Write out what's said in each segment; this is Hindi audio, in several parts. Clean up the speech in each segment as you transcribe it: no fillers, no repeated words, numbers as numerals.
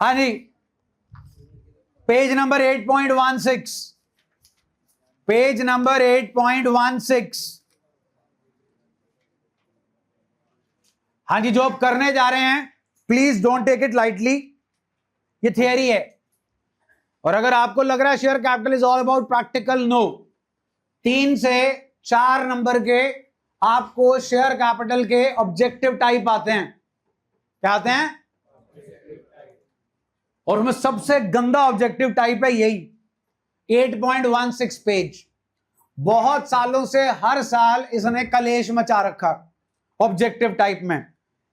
हाँ जी, पेज नंबर 8.16, पेज नंबर 8.16। हाँ जी, जो आप करने जा रहे हैं please don't take it lightly, ये थियरी है। और अगर आपको लग रहा है share capital is all about practical, no. 3 से 4 नंबर के आपको शेयर कैपिटल के ऑब्जेक्टिव टाइप आते हैं। क्या आते हैं? और उसमें सबसे गंदा ऑब्जेक्टिव टाइप है यही 8.16 पेज। बहुत सालों से हर साल इसने कलेश मचा रखा ऑब्जेक्टिव टाइप में,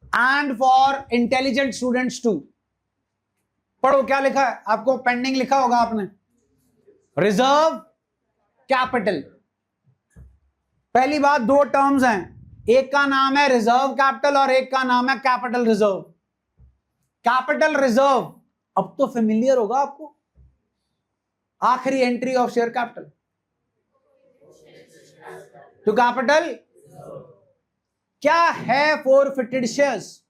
and for intelligent students too. पढ़ो क्या लिखा है, आपको पेंडिंग लिखा होगा आपने, रिजर्व कैपिटल। पहली बात, 2 टर्म्स हैं, एक का नाम है रिजर्व कैपिटल और एक का नाम है कैपिटल रिजर्व। कैपिटल रिजर्व अब तो फेमिलियर होगा आपको, आखिरी entry of share capital to capital. क्या है फोरफिटेड शेयर्स?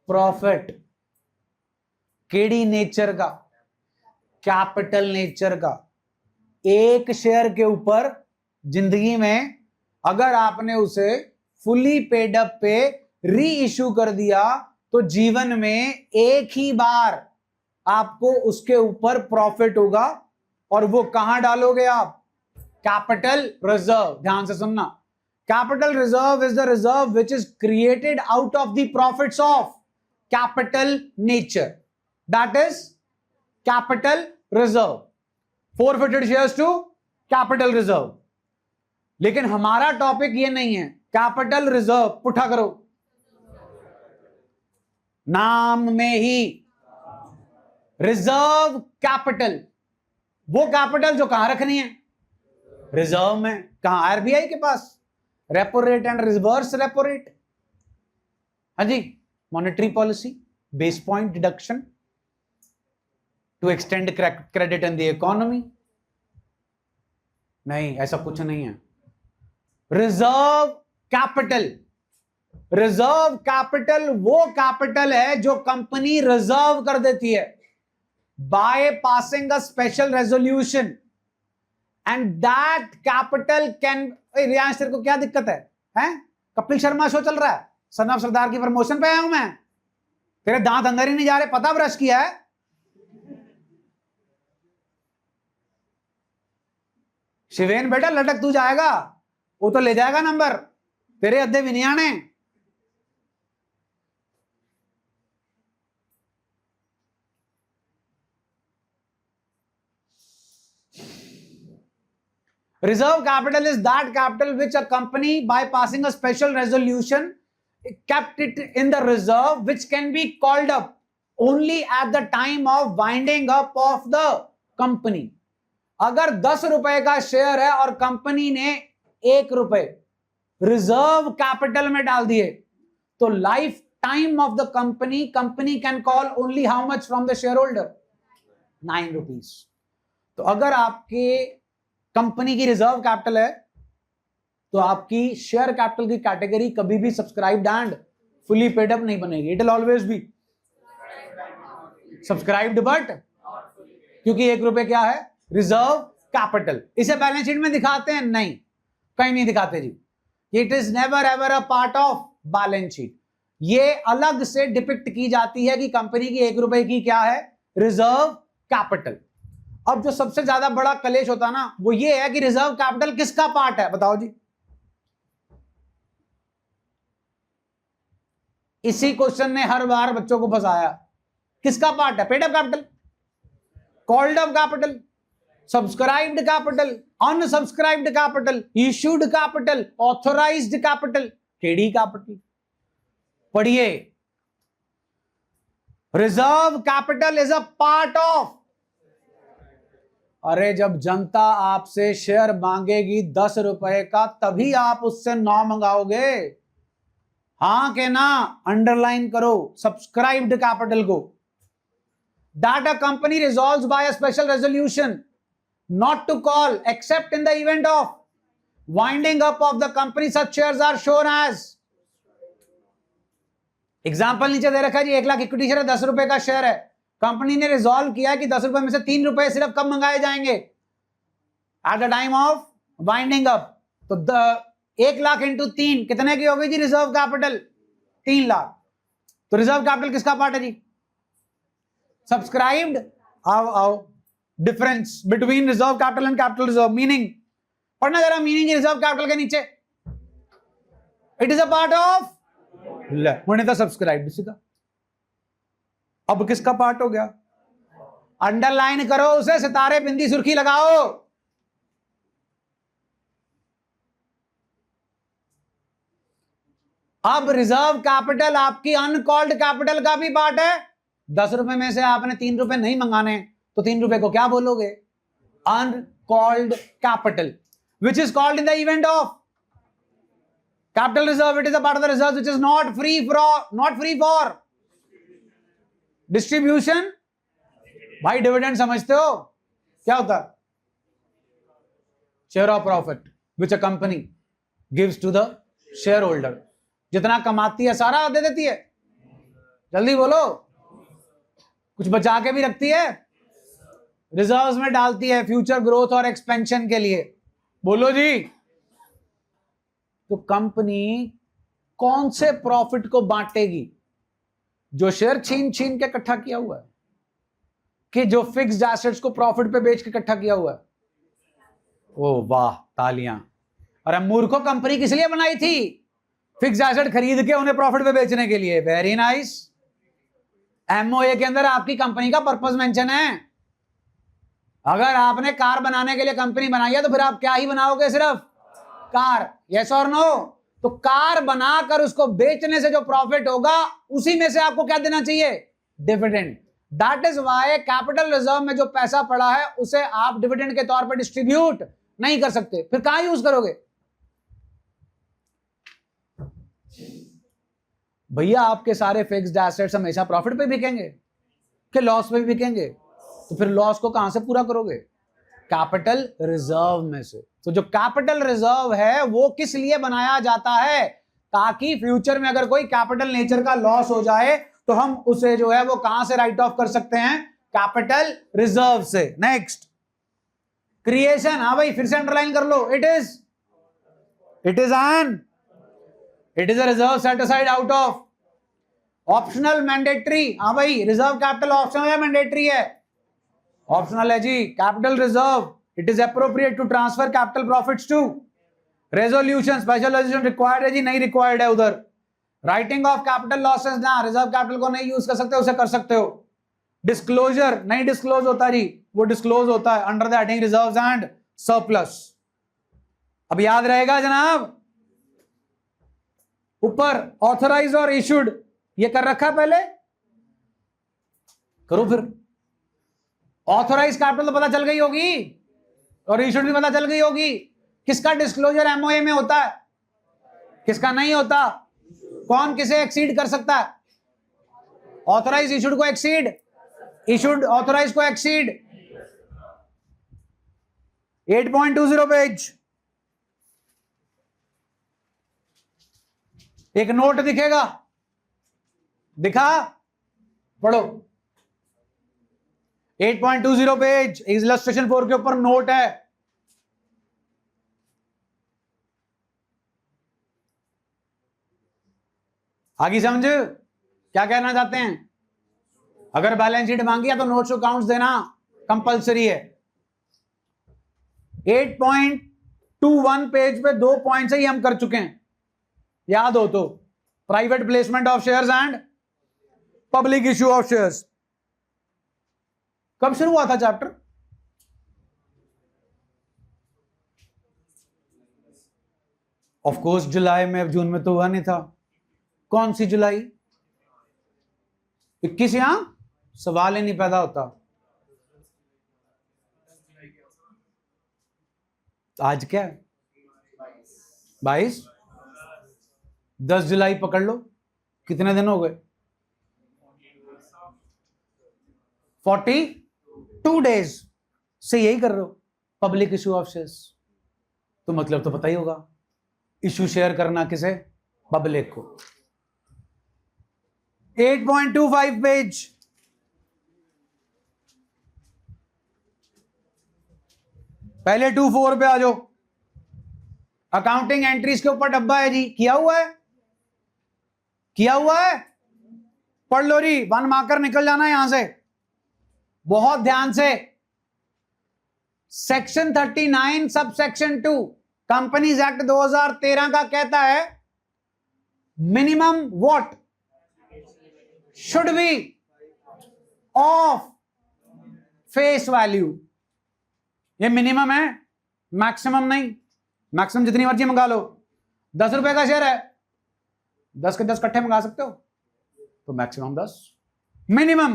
प्रॉफिट। केडी नेचर का? कैपिटल नेचर का। एक शेयर के ऊपर जिंदगी में अगर आपने उसे फुली पेड अप पे री इश्यू कर दिया तो जीवन में एक ही बार आपको उसके ऊपर प्रॉफिट होगा, और वो कहां डालोगे आप? Capital reserve. ध्यान से सुनना, capital reserve is the reserve which is created out of the profits of capital nature, that is capital reserve. Forfeited shares to capital reserve. लेकिन हमारा टॉपिक ये नहीं है। कैपिटल रिजर्व पुठा करो, नाम में ही रिजर्व कैपिटल। वो कैपिटल जो कहां रखनी है? रिजर्व में। कहां? आरबीआई के पास। Repo rate and reverse repo rate. हाँ जी, monetary policy, base point deduction to extend credit in the economy. नहीं, ऐसा कुछ नहीं है। रिजर्व कैपिटल, रिजर्व कैपिटल वो कैपिटल है जो कंपनी रिजर्व कर देती है by passing a special resolution, and that capital can. Riyansh, तेरे को क्या दिक्कत है? हैं? कपिल शर्मा शो चल रहा है, सन ऑफ सरदार की प्रमोशन पे आया हूं मैं। तेरे दांत अंदर ही नहीं जा रहे, पता ब्रश किया है? शिवेन बेटा लटक तू जाएगा, वो तो ले जाएगा नंबर, तेरे अद्धे भी नहीं आने। Reserve capital is that capital which a company, by passing a special resolution, kept it in the reserve, which can be called up only at the time of winding up of the company. अगर 10 रुपए का शेयर है और कंपनी ने 1 रुपए रिजर्व कैपिटल में डाल दिए, तो life time of the company can call only how much from the share holder? 9 rupees. तो अगर आपके कंपनी की रिजर्व कैपिटल है तो आपकी शेयर कैपिटल की कैटेगरी कभी भी subscribed and fully paid up नहीं बनेगी। It will always be subscribed but, क्योंकि 1 रुपए क्या है? Reserve capital. इसे बैलेंस शीट में दिखाते हैं? नहीं, कहीं नहीं दिखाते जी। It is never ever a part of balance sheet. ये अलग से डिपिक्ट की जाती है कि कंपनी की 1 रुपए की क्या है? Reserve capital. अब जो सबसे ज्यादा बड़ा कलेश होता है ना, वो ये है कि रिजर्व कैपिटल किसका पार्ट है? बताओ जी। इसी क्वेश्चन ने हर बार बच्चों को फंसाया। किसका पार्ट है? Paid up capital, called up capital, subscribed capital, unsubscribed capital, issued capital, authorised capital, केडी कैपिटल। पढ़िए, reserve capital is a part of. अरे जब जनता आपसे शेयर मांगेगी 10 रुपए का, तभी आप उससे 9 मंगाओगे। हां के ना? अंडरलाइन करो सब्सक्राइब्ड कैपिटल को। That a company resolves by a special resolution not to call except in the event of winding up of the company, such shares are shown as example नीचे दे रखा है जी, 1 लाख इक्विटी शेयर है, 10 रुपए का शेयर है। कंपनी ने रिजॉल्व किया कि 10 रुपए में से 3 रुपए सिर्फ कब मंगाए जाएंगे, at the time of winding up. तो 1 लाख इंटू 3 कितने की होगी जी रिजर्व कैपिटल, 3 लाख। तो रिजर्व कैपिटल किसका पार्ट है जी, सब्सक्राइब्ड। आओ difference between reserve capital and capital reserve, meaning पढ़ना जरा, मीनिंग रिजर्व कैपिटल के नीचे, it is a part of money subscribe का। अब किसका पार्ट हो गया, अंडरलाइन करो उसे, सितारे बिंदी सुर्खी लगाओ। अब रिजर्व कैपिटल आपकी अनकॉल्ड कैपिटल का भी पार्ट है। 10 रुपए में से आपने 3 रुपए नहीं मंगाने, तो 3 रुपए को क्या बोलोगे, uncalled capital, which is called in the event of capital reserve. It is a part of the reserve which is not free for distribution. भाई डिविडेंड समझते हो क्या होता है, share of profit which a company gives to the shareholder. जितना कमाती है सारा दे देती है, जल्दी बोलो, कुछ बचा के भी रखती है, रिजर्व्स में डालती है फ्यूचर ग्रोथ और एक्सपेंशन के लिए, बोलो जी। तो कंपनी कौन से प्रॉफिट को बांटेगी, जो शेयर छीन छीन के इकट्ठा किया हुआ है, कि जो फिक्स्ड एसेट्स को प्रॉफिट पे बेच के इकट्ठा किया हुआ है। ओ वाह, तालियां। अरे मूर्खों, कंपनी किस लिए बनाई थी, फिक्स्ड एसेट खरीद के उन्हें प्रॉफिट पे बेचने के लिए। Very nice. एमओए के अंदर आपकी कंपनी का पर्पस मेंशन है। अगर आपने कार बनाने के लिए कंपनी बनाई है तो फिर आप क्या ही बनाओगे, सिर्फ कार, यस और नो। तो कार बनाकर उसको बेचने से जो प्रॉफिट होगा उसी में से आपको क्या देना चाहिए, dividend. That is why capital reserve में जो पैसा पड़ा है उसे आप डिविडेंड के तौर पर डिस्ट्रीब्यूट नहीं कर सकते, फिर कहां यूज करोगे। भैया आपके सारे फिक्स्ड एसेट्स हमेशा प्रॉफिट पे बिकेंगे कि लॉस पे भी बिकेंगे, तो फिर लॉस को कहां से पूरा करोगे, कैपिटल रिजर्व में से। तो जो कैपिटल रिजर्व है वो किस लिए बनाया जाता है, ताकि फ्यूचर में अगर कोई कैपिटल नेचर का लॉस हो जाए तो हम उसे जो है वो कहां से राइट ऑफ कर सकते हैं, कैपिटल रिजर्व से। Next, creation. हाँ भाई फिर से अंडरलाइन कर लो, it is a reserve set aside out of optional mandatory. हाँ भाई रिजर्व कैपिटल ऑप्शनल है मैंडेटरी है, ऑप्शनल है जी। Capital reserve, it is appropriate to transfer capital profits to resolution, special resolution required है जी, नहीं रिक्वायर्ड है उधर। राइटिंग ऑफ कैपिटल लॉसेस ना, रिजर्व कैपिटल को नहीं यूज कर सकते, उसे कर सकते हो। डिस्क्लोजर नहीं डिस्क्लोज होता जी, वो डिस्क्लोज होता है under the heading reserves and surplus. अब याद रहेगा जनाब, ऊपर ऑथराइज और इशूड ये कर रखा है, पहले करो फिर। ऑथराइज कैपिटल तो पता चल गई होगी और इशूड भी पता चल गई होगी। किसका डिस्क्लोजर एमओए में होता है, किसका नहीं होता, कौन किसे एक्सीड कर सकता है, ऑथराइज इशूड को एक्सीड, इशूड ऑथराइज को एक्सीड। 8.20 पेज, एक नोट दिखेगा, दिखा, पढ़ो। 8.20 पेज, इलस्ट्रेशन 4 के ऊपर नोट है। आगे समझ क्या कहना चाहते हैं। अगर बैलेंस शीट मांगी है तो नोट्स अकाउंट्स देना कंपलसरी है। 8.21 पेज पे 2 पॉइंट्स ही हम कर चुके हैं, याद हो तो। Private placement of shares and public issue of shares. कब शुरू हुआ था चैप्टर, ऑफ कोर्स जुलाई में, जून में तो हुआ नहीं था। कौन सी जुलाई, 21? यहां सवाल ही नहीं पैदा होता। आज क्या है, 22, 10 जुलाई पकड़ लो, कितने दिन हो गए, 42 डेज से यही कर रहे हो, पब्लिक इशू ऑफ शेयर्स। तो मतलब तो पता ही होगा, इशू शेयर करना किसे, पब्लिक को। 8.25 पेज, पहले 24 पे आ जाओ। अकाउंटिंग एंट्रीज के ऊपर डब्बा है जी, किया हुआ है, किया हुआ है, पढ़ लो जी, 1 मार्कर निकल जाना यहां से, बहुत ध्यान से। Section 39 sub section 2 companies act 2013 का कहता है minimum what should be of face value. ये मिनिमम है, मैक्सिमम नहीं। मैक्सिमम जितनी मर्जी मंगा लो, 10 रुपए का शेयर है, 10 के 10 इकट्ठे मंगा सकते हो, तो मैक्सिमम 10। मिनिमम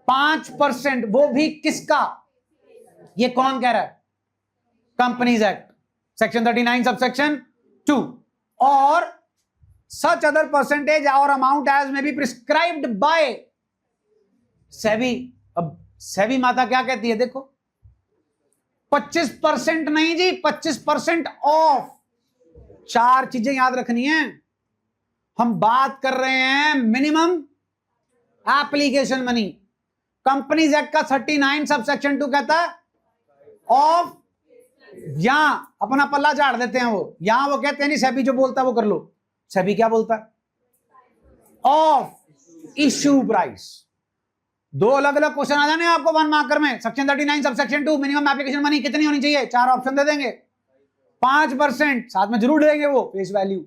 5%, वो भी किसका, ये कौन कह रहा है, companies act section 39 sub section 2, और सच अदर परसेंटेज और अमाउंट एज में बी प्रिस्क्राइब्ड बाय सेबी। अब सेबी माता क्या कहती है, देखो 25% नहीं जी, 25% ऑफ। 4 चीजें याद रखनी है, हम बात कर रहे हैं minimum application money. Companies act का 39 सब सेक्शन 2 कहता है ऑफ, यहां अपना पल्ला झाड़ देते हैं वो, यहां वो कहते हैं नहीं, सेबी जो बोलता है वो कर लो। सेबी क्या बोलता है, ऑफ इश्यू प्राइस। 2 अलग अलग क्वेश्चन आ जाने आपको 1 मार्कर में। Section 39 sub section 2 minimum application money कितनी होनी चाहिए, 4 ऑप्शन दे देंगे। 5% साथ में जरूर देंगे वो face value,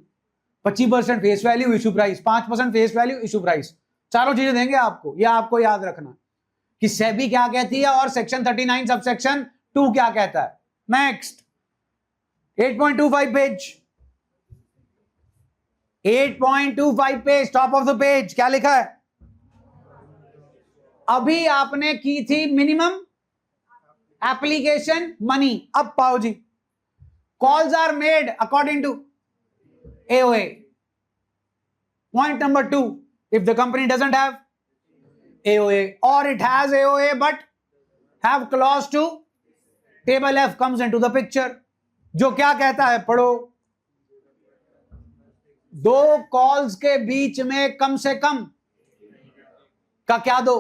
25% face value issue price, 5% face value issue price, चारों चीजें देंगे आपको। ये आपको याद रखना कि सेबी क्या कहती है और सेक्शन 39 सब सेक्शन 2 क्या कहता है। Next 8.25 page, 8.25 page, top of the page क्या लिखा है, अभी आपने की थी मिनिमम एप्लीकेशन मनी। अब पाओ जी, calls are made according to AOA. Point number 2, if the company doesn't have AOA or it has AOA but have clause to table F comes into the picture, जो क्या कहता है पढ़ो, 2 कॉल्स के बीच में कम से कम का क्या दो,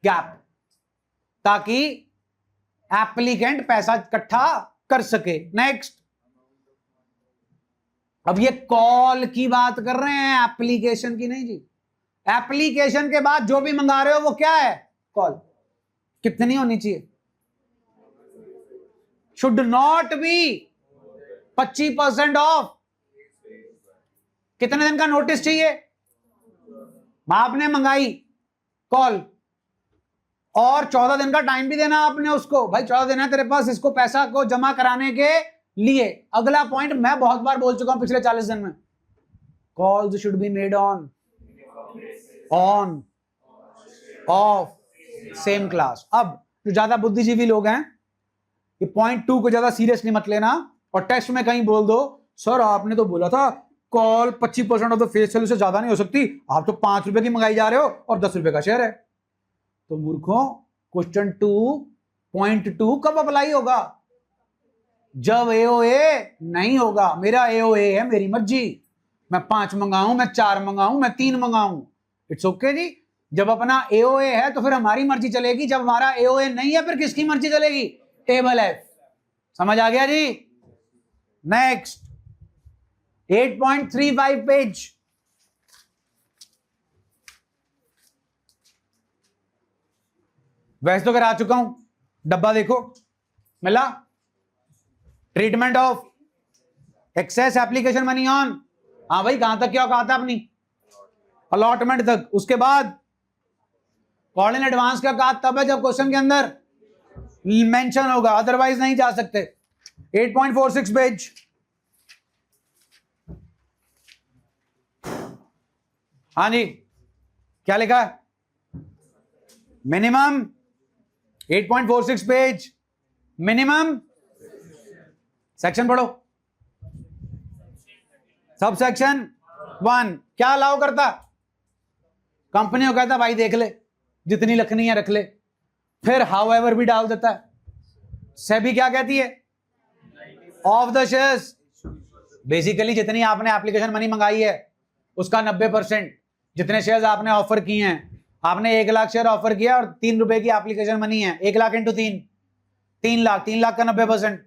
गैप, ताकि एप्लीकेंट पैसा इकट्ठा कर सके। नेक्स्ट, अब ये कॉल की बात कर रहे हैं, एप्लीकेशन की नहीं जी। एप्लीकेशन के बाद जो भी मंगा रहे हो वो क्या है, कॉल। कितनी होनी चाहिए, शुड नॉट बी 25% ऑफ। कितने दिन का नोटिस चाहिए, आपने मंगाई कॉल और 14 दिन का टाइम भी देना आपने उसको, भाई 14 दिन है तेरे पास इसको पैसा को जमा कराने के लिए। अगला पॉइंट मैं बहुत बार बोल चुका हूं पिछले 40 दिन में, calls should be made on off same class. अब जो ज्यादा बुद्धिजीवी लोग हैं, ये पॉइंट 2 को ज्यादा सीरियसली मत लेना, और टेस्ट में कहीं बोल दो सर आपने तो बोला था call 25% of the face value से ज्यादा नहीं हो सकती, आप तो 5 रुपए की मंगाई जा रहे हो और 10 रुपए का शेयर है। तो मूर्खों, क्वेश्चन 2.2 कब अप्लाई होगा, जब AOA नहीं होगा। मेरा AOA है, मेरी मर्जी, मैं 5 मंगाऊं, मैं 4 मंगाऊं, मैं 3 मंगाऊं, इट्स ओके जी। जब अपना AOA है तो फिर हमारी मर्जी चलेगी, जब हमारा AOA नहीं है फिर किसकी मर्जी चलेगी, टेबल F। समझ आ गया जी। नेक्स्ट 8.35 पेज, वैसे तो करा चुका हूं, डब्बा देखो मिला, treatment of excess application money on, हाँ भाई कहां तक क्या कहा था अपनी, अलॉटमेंट तक। उसके बाद कॉल इन एडवांस का कहा तब है जब क्वेश्चन के अंदर मेंशन होगा, अदरवाइज नहीं जा सकते। 8.46 पेज, हाँ जी क्या लिखा है, मिनिमम 8.46 पेज, मिनिमम सेक्शन पढ़ो, सब सेक्शन 1 क्या अलाउ करता, कंपनी को कहता भाई देख ले जितनी लिखनी है रख ले, फिर हाउएवर भी डाल देता है। सेबी क्या कहती है, ऑफ द शेयर्स, बेसिकली जितनी आपने एप्लीकेशन मनी मंगाई है उसका 90%, जितने शेयर्स आपने ऑफर किए हैं, आपने 1 लाख शेयर ऑफर किया और 3 रुपए की एप्लीकेशन मनी है, 1 लाख इंटू 3 लाख, 3 लाख का 90%,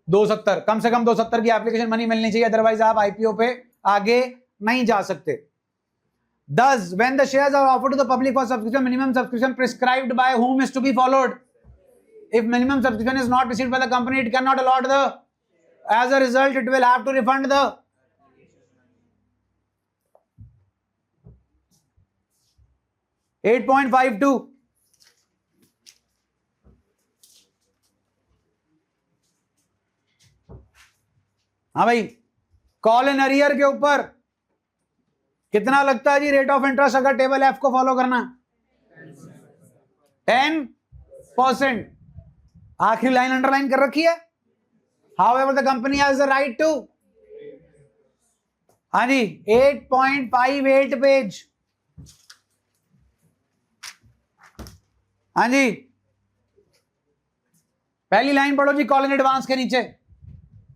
270, कम से कम 270 की एप्लीकेशन मनी मिलनी चाहिए, अदरवाइज आप आईपीओ पे आगे नहीं जा सकते। Thus, when the shares are offered to the public for subscription, minimum subscription prescribed by whom is to be followed. If minimum subscription is not received by the company, it cannot allot the. As a result, it will have to refund the. $8.52. हाँ भाई, कॉल इन अरियर के ऊपर कितना लगता है जी रेट ऑफ इंटरेस्ट अगर टेबल एफ को फॉलो करना? 10%। आखिरी लाइन अंडरलाइन कर रखी है। However the company has the right to. हाँ जी, 8.58 पेज। हाँ जी, पहली लाइन पढ़ो जी, कॉल इन एडवांस के नीचे।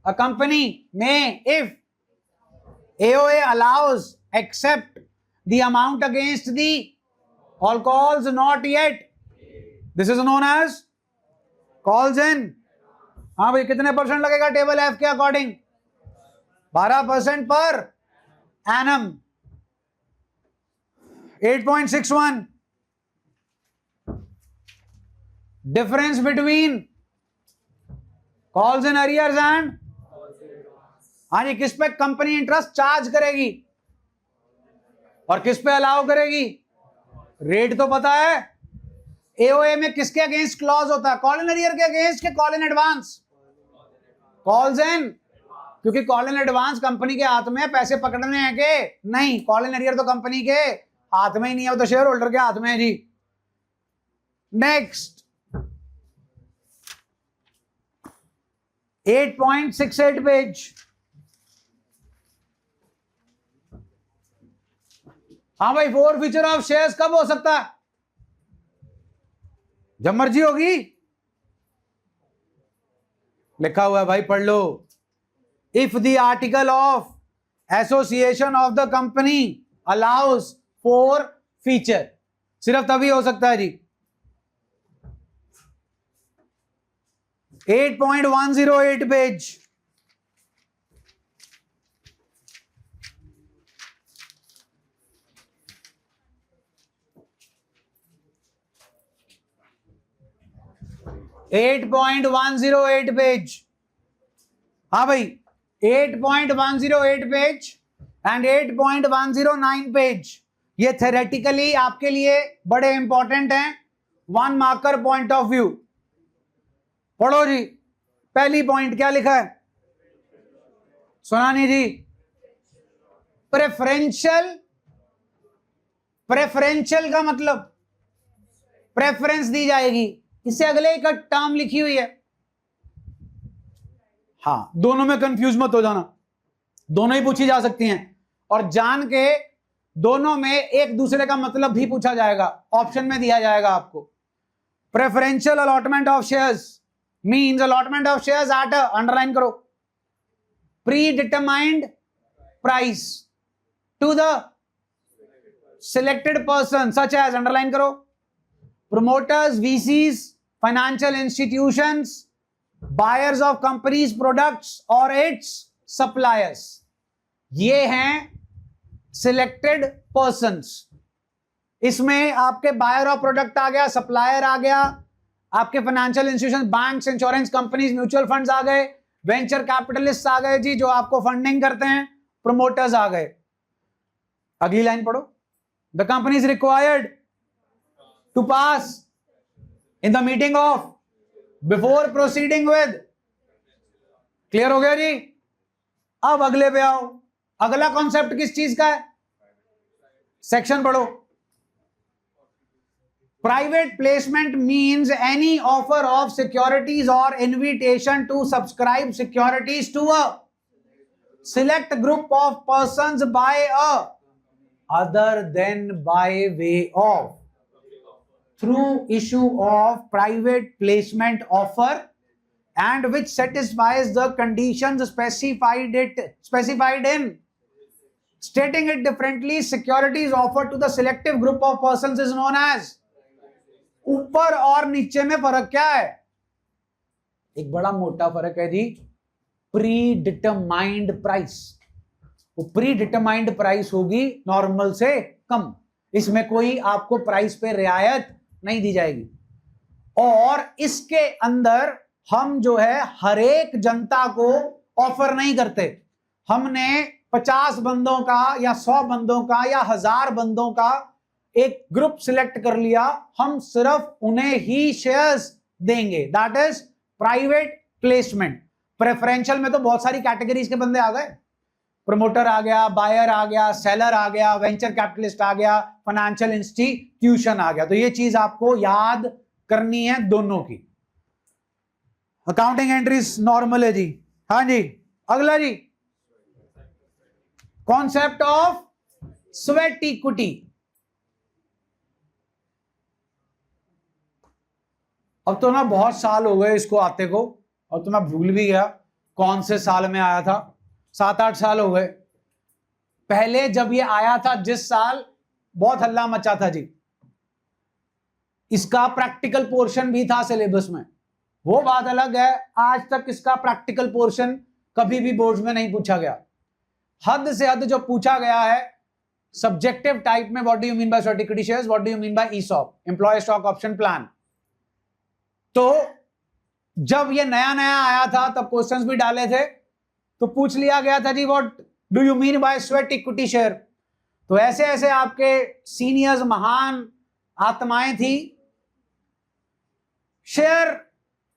अ कंपनी में if AOA allows except the amount against the all calls not yet, this is known as calls in। हाँ भाई, कितने परसेंट लगेगा टेबल एफ के according? 12% per annum. 8.61 difference between calls in arrears and. हाँ जी, किस पे कंपनी इंटरेस्ट चार्ज करेगी और किस पे अलाउ करेगी? रेट तो पता है। एओए में किसके अगेंस्ट क्लॉज होता है? कॉल इन अरियर के अगेंस्ट के call in advance? Calls in, क्योंकि कॉल इन एडवांस कंपनी के हाथ में पैसे पकड़ने हैं के नहीं? कॉल इन अरियर तो कंपनी के हाथ में ही नहीं है, वो तो शेयर होल्डर के हाथ में है जी। Next 8.68 page. हाँ भाई, फोर फीचर ऑफ शेयर्स कब हो सकता है? जब मर्जी होगी। लिखा हुआ है भाई, पढ़ लो। If the article of association of the company allows for feature, सिर्फ तभी हो सकता है जी। 8.108 पेज। $8.108 पेज। हाँ भाई, 8.108 पेज एंड 8.109 पेज, ये थेरेटिकली आपके लिए बड़े इंपॉर्टेंट हैं 1 मार्कर पॉइंट ऑफ व्यू। पढ़ो जी। पहली पॉइंट क्या लिखा है? सुना नहीं जी? प्रेफरेंशियल। प्रेफरेंशियल का मतलब प्रेफरेंस दी जाएगी, इससे अगले एक टर्म लिखी हुई है। हाँ, दोनों में कंफ्यूज मत हो जाना, दोनों ही पूछी जा सकती हैं और जान के दोनों में एक दूसरे का मतलब भी पूछा जाएगा, ऑप्शन में दिया जाएगा आपको। Preferential allotment of shares means allotment of shares at, underline करो, predetermined price to the selected person such as, underline करो, promoters, VCs, financial institutions, buyers of companies products or its suppliers। ये हैं selected persons। इसमें आपके बायर ऑफ प्रोडक्ट आ गया, सप्लायर आ गया, आपके financial institution, banks, insurance companies, mutual funds आ गए, वेंचर कैपिटलिस्ट आ गए जी जो आपको फंडिंग करते हैं, प्रोमोटर्स आ गए। अगली लाइन पढ़ो। The company is required to pass in the meeting of before proceeding with। Clear हो गया जी? अब अगले पे आओ। अगला कॉन्सेप्ट किस चीज का है? सेक्शन पढ़ो। Private placement means any offer of securities or invitation to subscribe securities to a select group of persons by a other than by way of through issue of private placement offer and which satisfies the conditions specified in Stating it differently, securities offered to the selective group of persons is known as. ऊपर और नीचे में फर्क क्या है? एक बड़ा मोटा फर्क है जी, प्री डिटरमाइंड प्राइस। वो प्री डिटरमाइंड प्राइस होगी नॉर्मल से कम, इसमें कोई आपको प्राइस पे रियायत नहीं दी जाएगी। और इसके अंदर हम जो है हर एक जनता को ऑफर नहीं करते। हमने 50 बंदों का या 100 बंदों का या 1000 बंदों का एक ग्रुप सिलेक्ट कर लिया, हम सिर्फ उन्हें ही शेयर्स देंगे। That is private placement. Preferential में तो बहुत सारी कैटेगरीज के बंदे आ गए, प्रमोटर आ गया, बायर आ गया, सेलर आ गया, वेंचर कैपिटलिस्ट आ गया, फाइनेंशियल इंस्टीट्यूशन आ गया। तो ये चीज आपको याद करनी है दोनों की। अकाउंटिंग एंट्रीज नॉर्मल है जी। हाँ जी, अगला जी, कॉन्सेप्ट ऑफ स्वेट इक्विटी। अब तो ना बहुत साल हो गए इसको आते को, और तो मैं भूल भी गया कौन से साल में आया था। 7-8 साल हो गए। पहले जब ये आया था जिस साल, बहुत हल्ला मचा था जी। इसका प्रैक्टिकल पोर्शन भी था सिलेबस में, वो बात अलग है। आज तक इसका प्रैक्टिकल पोर्शन कभी भी बोर्ड में नहीं पूछा गया। हद से हद जो पूछा गया है सब्जेक्टिव टाइप में, what do you mean by sweat equity shares, what do you mean by ESOP, employ stock option plan. तो जब ये नया नया आया था तब क्वेश्चंस भी डाले थे, तो पूछ लिया गया था जी what do you mean by sweat equity share. तो ऐसे ऐसे आपके सीनियर्स, महान आत्माएं थी। Share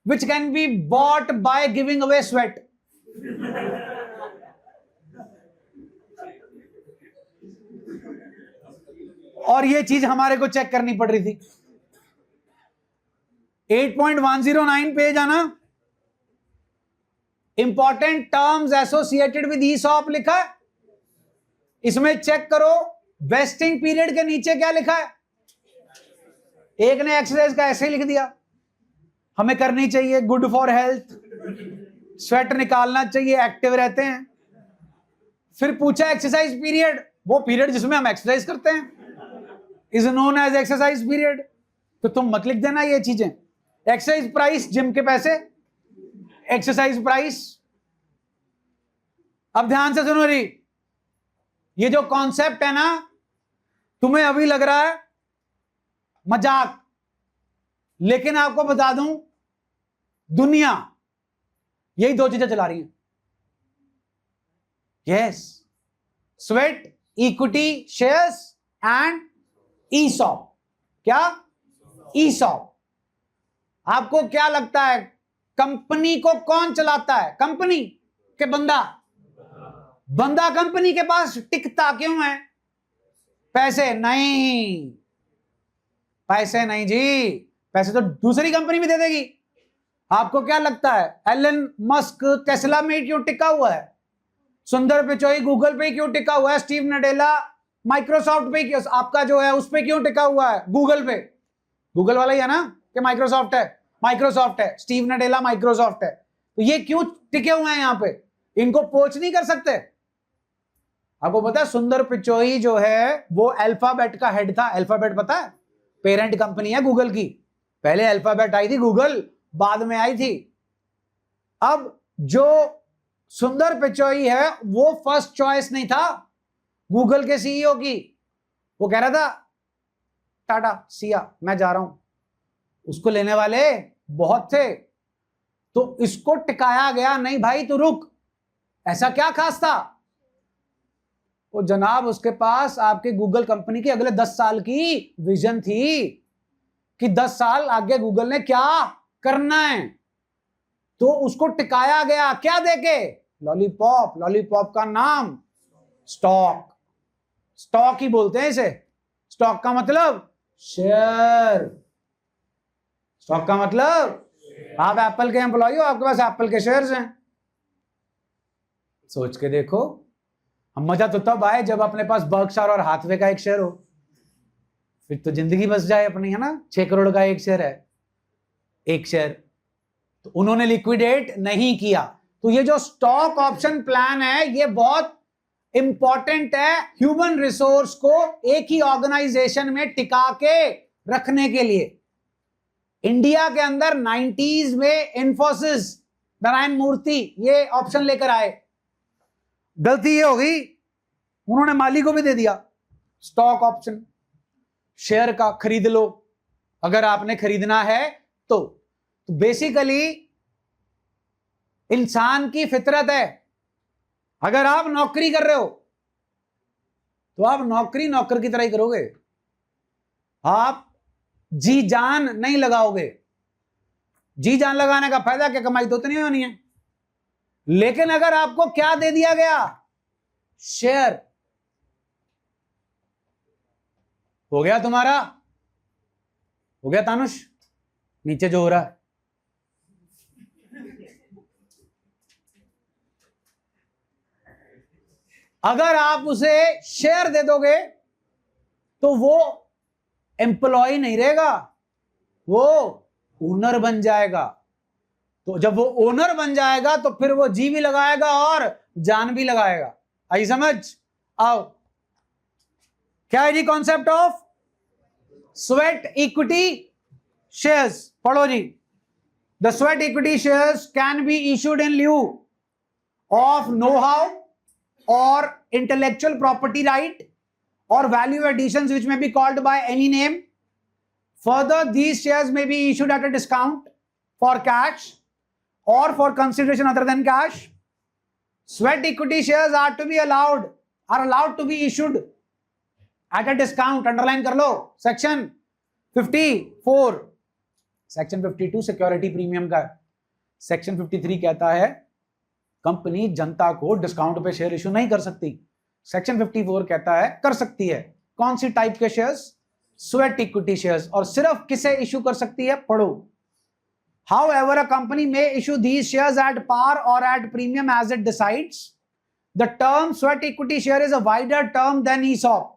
which can be bought by giving away sweat. और ये चीज हमारे को चेक करनी पड़ रही थी। 8.109 पेज आना, important terms associated with ESOP लिखा है। इसमें चेक करो वेस्टिंग पीरियड के नीचे क्या लिखा है। एक ने एक्सरसाइज का ऐसे ही लिख दिया, हमें करनी चाहिए, गुड फॉर हेल्थ, स्वेट निकालना चाहिए, एक्टिव रहते हैं। फिर पूछा एक्सरसाइज पीरियड, वो पीरियड जिसमें हम एक्सरसाइज करते हैं is known as exercise period. तो तुम मत लिख देना ये चीजें। एक्सरसाइज प्राइस, जिम के पैसे, एक्सरसाइज प्राइस। अब ध्यान से सुनो री, ये जो कॉन्सेप्ट है ना, तुम्हें अभी लग रहा है मजाक, लेकिन आपको बता दूं दुनिया यही दो चीजें चला रही है। Yes, sweat equity shares and ESOP. क्या? ईसॉप। आपको क्या लगता है कंपनी को कौन चलाता है? कंपनी के बंदा? बंदा कंपनी के पास टिकता क्यों है? पैसे नहीं, पैसे नहीं जी, पैसे तो दूसरी कंपनी भी दे देगी। आपको क्या लगता है एलन मस्क टेस्ला में क्यों टिका हुआ है? सुंदर पिचाई गूगल पे क्यों टिका हुआ है? स्टीव नडेला माइक्रोसॉफ्ट पे क्यों, आपका जो है उस पे क्यों टिका हुआ है? गूगल पे। गूगल वाला ही है ना कि माइक्रोसॉफ्ट है? माइक्रोसॉफ्ट है। स्टीव नडेला माइक्रोसॉफ्ट है। तो ये क्यों टिके हुए हैं यहां पे? इनको पोच नहीं कर सकते? आपको पता है सुंदर पिचोई जो है वो अल्फाबेट का हेड था। अल्फाबेट पता है पेरेंट कंपनी है गूगल की। पहले अल्फाबेट आई थी, गूगल बाद में आई थी। अब जो सुंदर पिचोई है वो फर्स्ट चॉइस नहीं था गूगल के सीईओ की। वो कह रहा था टाटा सिया मैं जा रहा हूं, उसको लेने वाले बहुत थे, तो इसको टिकाया गया। नहीं भाई तू रुक, ऐसा क्या खास था? वो जनाब उसके पास आपके गूगल कंपनी की अगले 10 साल की विजन थी कि 10 साल आगे गूगल ने क्या करना है, तो उसको टिकाया गया। क्या देके? लॉलीपॉप। लॉलीपॉप का नाम स्टॉक। स्टॉक ही बोलते हैं इसे। स्टॉक का मतलब शेयर। स्टॉक का मतलब आप एप्पल के एम्प्लॉय हो, आपके पास एप्पल के शेयर्स हैं। सोच के देखो, हम मजा तो तब आए जब अपने पास बर्कशायर और हाथवे का एक शेयर हो, फिर तो जिंदगी बस जाए अपनी, है ना। 6 करोड़ का एक शेयर है, एक शेयर तो उन्होंने लिक्विडेट नहीं किया। तो ये जो स्टॉक ऑप्शन प्लान है ये बहुत इंपॉर्टेंट है ह्यूमन रिसोर्स को एक ही ऑर्गेनाइजेशन में टिका के रखने के लिए। इंडिया के अंदर 90s में इंफोसिस, नारायण मूर्ति ये ऑप्शन लेकर आए। गलती ये हो गई, उन्होंने माली को भी दे दिया स्टॉक ऑप्शन, शेयर का खरीद लो अगर आपने खरीदना है तो बेसिकली इंसान की फितरत है, अगर आप नौकरी कर रहे हो तो आप नौकरी नौकर की तरह ही करोगे, आप जी जान नहीं लगाओगे। जी जान लगाने का फायदा क्या, कमाई तो उतनी होनी है। लेकिन अगर आपको क्या दे दिया गया, शेयर, हो गया तुम्हारा, हो गया तानुष नीचे जो हो रहा है। अगर आप उसे शेयर दे दोगे तो वो एम्प्लॉय नहीं रहेगा, वो ओनर बन जाएगा। तो जब वो ओनर बन जाएगा तो फिर वो जी भी लगाएगा और जान भी लगाएगा। आई समझ? आओ, क्या है जी concept of sweat equity shares? पढ़ो जी। The sweat equity shares can be issued in lieu of know how or intellectual property right or value additions which may be called by any name. Further, these shares may be issued at a discount for cash or for consideration other than cash. Sweat equity shares are allowed to be issued at a discount. Underline कर लो, section 54, section 52 security premium का, section 53 कहता है कंपनी जनता को डिस्काउंट पे शेयर इशू नहीं कर सकती। सेक्शन 54 कहता है कर सकती है। कौन सी टाइप के शेयर्स? Sweat equity shares. और सिर्फ किसे इशू कर सकती है, पढ़ो। However a company may issue these shares at par or at premium as it decides. The term sweat equity share is a wider term than ESOP,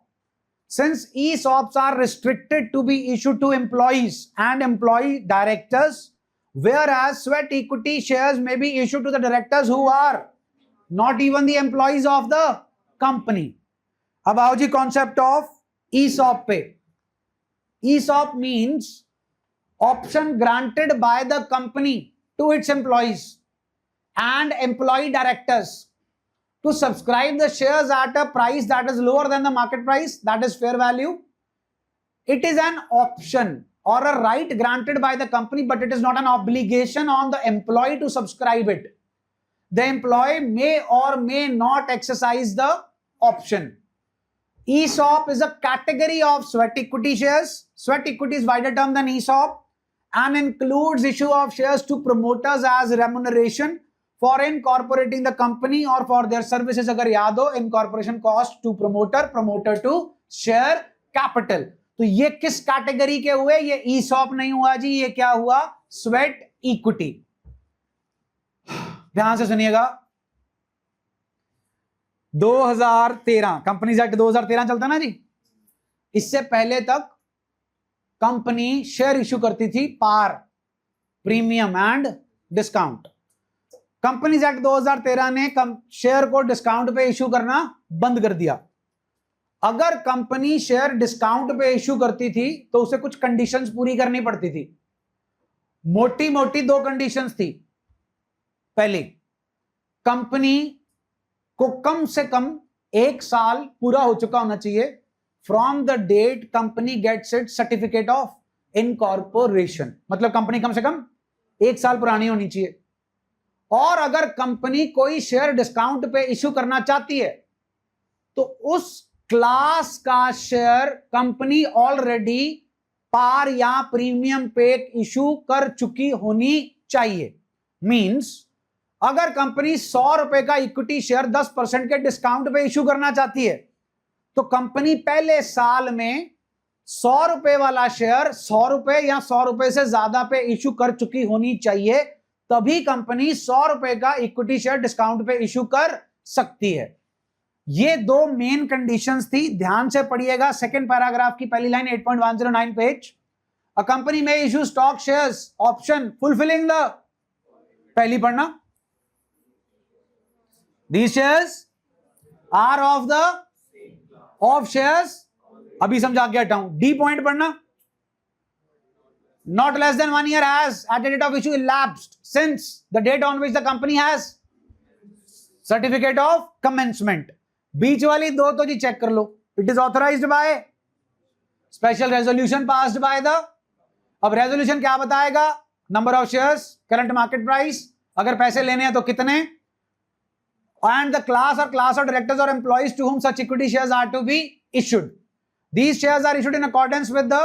since ESOPs are restricted to be issued to employees and employee directors, whereas sweat equity shares may be issued to the directors who are not even the employees of the company. अब आओ जी कॉन्सेप्ट ऑफ ESOP पे। ESOP means option granted by the company to its employees and employee directors to subscribe the shares at a price that is lower than the market price, that is fair value. It is an option or a right granted by the company, but it is not an obligation on the employee to subscribe it. The employee may or may not exercise the option. ESOP is a category of sweat equity shares. Sweat equity is wider term than ESOP and includes issue of shares to promoters as remuneration for incorporating the company or for their services. अगर याद हो, incorporation cost to promoter, promoter to share capital. तो ये किस कैटेगरी के हुए? ये ESOP नहीं हुआ जी, ये क्या हुआ? Sweat equity. ध्यान से सुनिएगा। 2013 कंपनीज एक्ट 2013 चलता ना जी। इससे पहले तक कंपनी शेयर इशू करती थी par, premium and discount. Companies act 2013 ने शेयर को डिस्काउंट पे इशू करना बंद कर दिया। अगर कंपनी शेयर डिस्काउंट पे इशू करती थी तो उसे कुछ कंडीशंस पूरी करनी पड़ती थी। मोटी मोटी 2 कंडीशंस थी। पहली, कंपनी को कम से कम 1 साल पूरा हो चुका होना चाहिए from the date company gets it certificate of incorporation. मतलब कंपनी कम से कम 1 साल पुरानी होनी चाहिए। और अगर कंपनी कोई शेयर डिस्काउंट पे इशू करना चाहती है तो उस क्लास का शेयर कंपनी ऑलरेडी पार या प्रीमियम पे इशू कर चुकी होनी चाहिए। मींस अगर कंपनी 100 रुपए का इक्विटी शेयर 10% के डिस्काउंट पे इशू करना चाहती है तो कंपनी पहले साल में 100 रुपए वाला शेयर 100 रुपए या 100 रुपए से ज्यादा पे इशू कर चुकी होनी चाहिए, तभी कंपनी 100 रुपए का इक्विटी शेयर डिस्काउंट पे इशू कर सकती है। ये 2 मेन कंडीशंस थी, ध्यान से पढ़िएगा। सेकंड पैराग्राफ की पहली लाइन 8.109 पेज। अ कंपनी में issue stock shares option fulfilling the, पहली पढ़ना, these shares are of the of shares, अभी समझा के हटाऊं, डी पॉइंट पढ़ना, not less than 1 year has at the date of issue elapsed since the date on which the company has certificate of commencement. बीच वाली दो तो जी चेक कर लो, it is authorized by special resolution passed by the, अब रेजोल्यूशन क्या बताएगा, number of shares, current market price, अगर पैसे लेने हैं तो कितने, and the class or class of directors or employees to whom such equity shares are to be issued. These shares are issued in accordance with the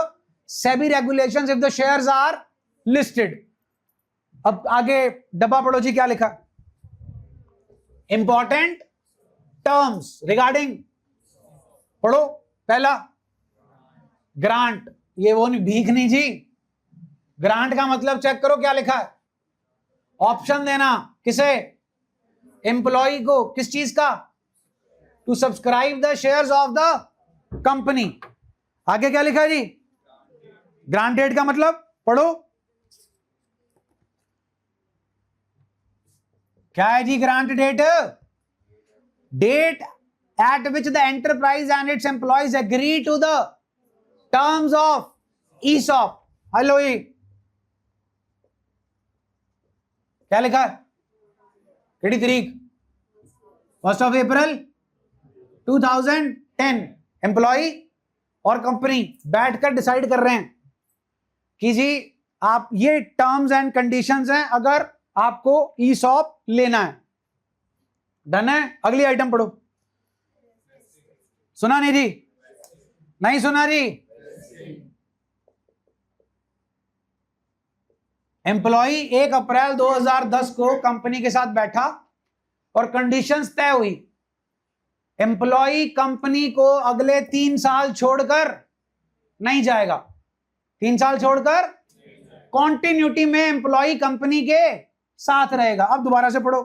SEBI regulations if the shares are listed. अब आगे डब्बा पढ़ो जी, क्या लिखा, इंपॉर्टेंट टर्म्स रिगार्डिंग, पढ़ो, पहला ग्रांट, ये वो नहीं, भीख नहीं जी, ग्रांट का मतलब चेक करो क्या लिखा है, ऑप्शन देना, किसे, एम्प्लॉय को, किस चीज का, to subscribe the shares of the company. आगे क्या लिखा है जी, ग्रांटेड का मतलब पढ़ो, क्या है जी grant date, date at which the enterprise and its employees agree to the terms of ESOP. Hello ये क्या लिखा है, कितनी तारीख, 1 अप्रैल 2010। एम्प्लॉय और कंपनी बैठकर डिसाइड कर रहे हैं कि जी आप, ये टर्म्स एंड कंडीशंस हैं अगर आपको ईसॉप लेना है, डन है। अगली आइटम पढ़ो, सुना नहीं जी, नहीं सुना जी, एम्प्लॉय 1 अप्रैल 2010 को कंपनी के साथ बैठा और कंडीशंस तय हुई, एम्प्लॉय कंपनी को अगले 3 साल छोड़कर नहीं जाएगा, 3 साल छोड़कर कॉन्टिन्यूटी में एम्प्लॉय कंपनी के साथ रहेगा। अब दोबारा से पढ़ो,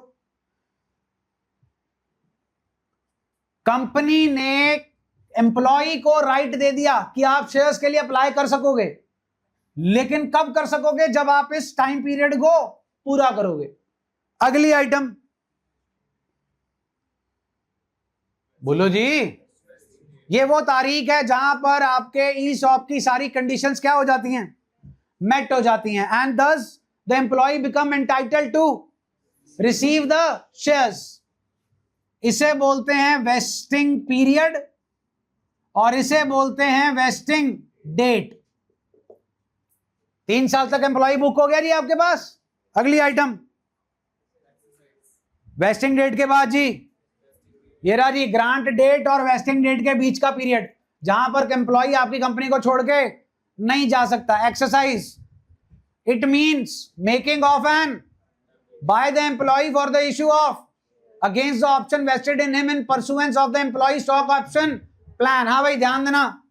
कंपनी ने एम्प्लॉय को राइट दे दिया कि आप शेयर्स के लिए अप्लाई कर सकोगे, लेकिन कब कर सकोगे, जब आप इस टाइम पीरियड को पूरा करोगे। अगली आइटम बोलो जी, ये वो तारीख है जहां पर आपके ईसॉप की सारी कंडीशंस क्या हो जाती हैं, मेट हो जाती हैं, and thus the employ become entitled to receive the shares. इसे बोलते हैं वेस्टिंग पीरियड और इसे बोलते हैं वेस्टिंग डेट। 3 साल तक एम्प्लॉय बुक हो गया जी आपके पास। अगली आइटम, वेस्टिंग डेट के बाद जी ये रहा जी ग्रांट डेट और वेस्टिंग डेट के बीच का पीरियड, जहां पर एम्प्लॉय आपकी कंपनी को छोड़ के नहीं जा सकता। Exercise, it means making of an by the employ for the issue of against the option vested in him in pursuance of the employ stock option plan. हाँ भाई ध्यान देना,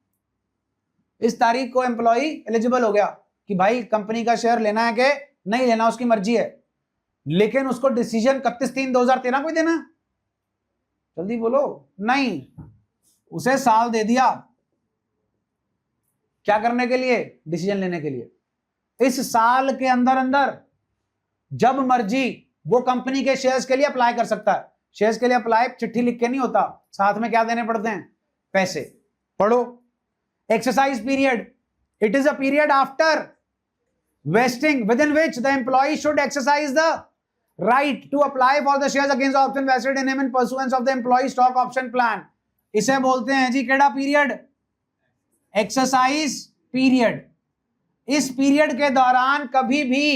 इस तारीख को एम्प्लॉय एलिजिबल हो गया कि भाई कंपनी का शेयर लेना है कि नहीं लेना, उसकी मर्जी है, लेकिन उसको डिसीजन 31/3/2013 को ही देना, जल्दी बोलो, नहीं, उसे साल दे दिया, क्या करने के लिए, डिसीजन लेने के लिए। इस साल के अंदर अंदर जब मर्जी वो कंपनी के शेयर्स के लिए अप्लाई कर सकता है। शेयर्स के लिए अप्लाई चिट्ठी लिख के नहीं होता, साथ में क्या देने पड़ते हैं, पैसे। पढ़ो, exercise period, it is a period after vesting within which the employee should exercise the right to apply for the shares against the option vested in him in pursuance of the employee stock option plan। इसे बोलते हैं जी केड़ा पीरियड, एक्सरसाइज पीरियड। इस पीरियड के दौरान कभी भी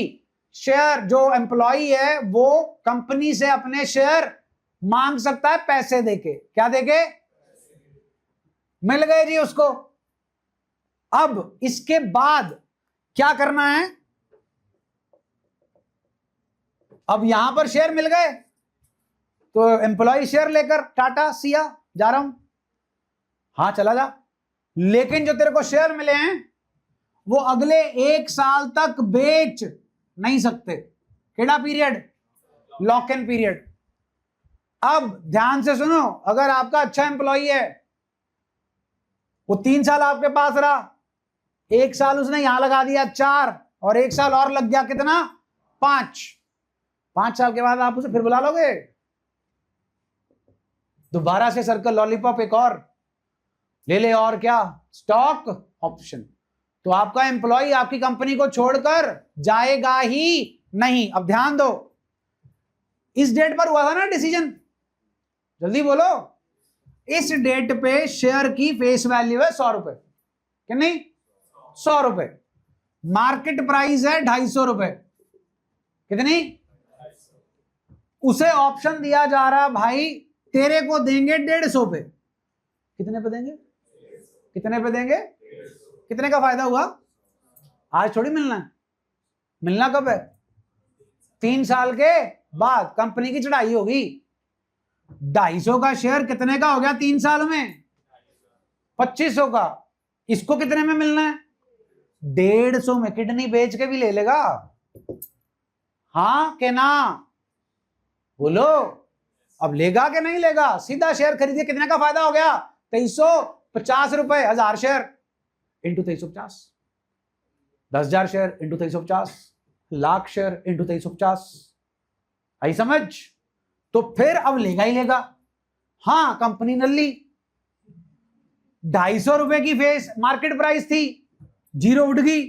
शेयर, जो एम्प्लॉय है वो कंपनी से अपने शेयर मांग सकता है पैसे देके। क्या देके, मिल गए जी उसको। अब इसके बाद क्या करना है, अब यहां पर शेयर मिल गए तो एम्प्लॉय शेयर लेकर टाटा सिया जा रहा हूं, हाँ चला जा, लेकिन जो तेरे को शेयर मिले हैं वो अगले 1 साल तक बेच नहीं सकते। केड़ा पीरियड, लॉक इन पीरियड। अब ध्यान से सुनो, अगर आपका अच्छा एम्प्लॉय है, वो 3 साल आपके पास रहा, 1 साल उसने यहां लगा दिया 4 और 1 साल और लग गया कितना, 5 साल के बाद आप उसे फिर बुला लोगे, दोबारा से सर्कल लॉलीपॉप एक और ले ले, और क्या, स्टॉक ऑप्शन। तो आपका एम्प्लॉय आपकी कंपनी को छोड़कर जाएगा ही नहीं। अब ध्यान दो, इस डेट पर हुआ था ना डिसीजन, जल्दी बोलो। इस डेट पे शेयर की फेस वैल्यू है 100 रुपए, कि नहीं, 100 रुपए। मार्केट प्राइस है 250 रुपए, कितनी, उसे ऑप्शन दिया जा रहा भाई तेरे को देंगे 150 पे। कितने पे देंगे, कितने पे देंगे, कितने का फायदा हुआ, आज थोड़ी मिलना है, मिलना कब है, 3 साल के बाद कंपनी की चढ़ाई होगी। 250 का शेयर कितने का हो गया 3 साल में, 2500 का। इसको कितने में मिलना है, 150 में। किडनी बेच के भी ले लेगा, हाँ के ना, बोलो। अब लेगा कि नहीं लेगा, सीधा शेयर खरीदिए, कितने का फायदा हो गया, 2350 रुपए, 1000 share into 2350, 10,000 share into 2350, lakh share into 2350। आई समझ। तो फिर अब लेगा ही लेगा। हाँ, कंपनी ने ली, 250 रुपए की फेस मार्केट प्राइस थी, 0 उठ गई,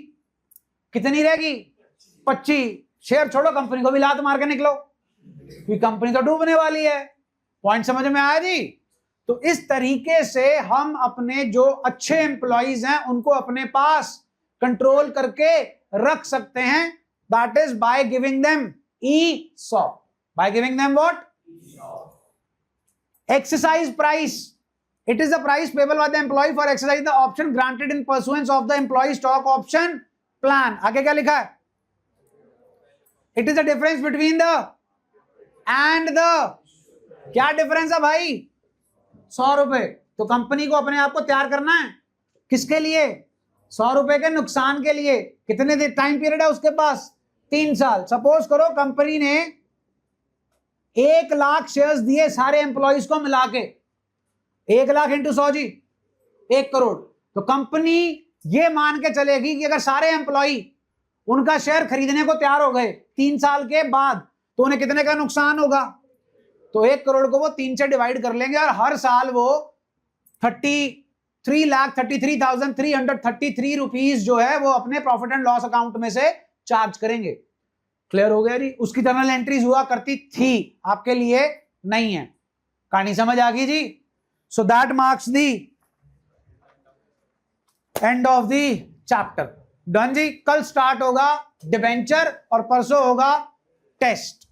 कितनी रहेगी, 25। शेयर छोड़ो, कंपनी को भी लात मार के निकलो, क्योंकि कंपनी तो डूबने वाली है। पॉइंट समझ में आया जी। तो इस तरीके से हम अपने जो अच्छे एम्प्लॉइज हैं उनको अपने पास कंट्रोल करके रख सकते हैं। That is by giving them ESOP। By giving them what, exercise price. It is the price payable by the employ for exercise the option granted in pursuance of the employ stock option plan. आगे क्या लिखा है, it is the difference between the and the, क्या डिफरेंस है भाई, 100 रुपए। तो कंपनी को अपने आप को तैयार करना है, किसके लिए, 100 रुपए के नुकसान के लिए। कितने दिन टाइम पीरियड है उसके पास, 3 साल। सपोज करो कंपनी ने 1 लाख शेयर्स दिए सारे एम्प्लॉइज को मिला के, 1 लाख इंटू 100 जी, 1 करोड़। तो कंपनी ये मान के चलेगी कि अगर सारे एम्प्लॉय उनका शेयर खरीदने को तैयार हो गए 3 साल के बाद, तो उन्हें कितने का नुकसान होगा। तो 1 करोड़ को वो 3 से डिवाइड कर लेंगे और हर साल वो 33,33,333 रुपीज जो है वो अपने प्रॉफिट एंड लॉस अकाउंट में से चार्ज करेंगे। क्लियर हो गया जी। उसकी जर्नल एंट्रीज हुआ करती थी, आपके लिए नहीं है। कहानी समझ आ गई जी। So that marks the end of the chapter. Done जी। कल स्टार्ट होगा डिबेंचर और परसों होगा टेस्ट।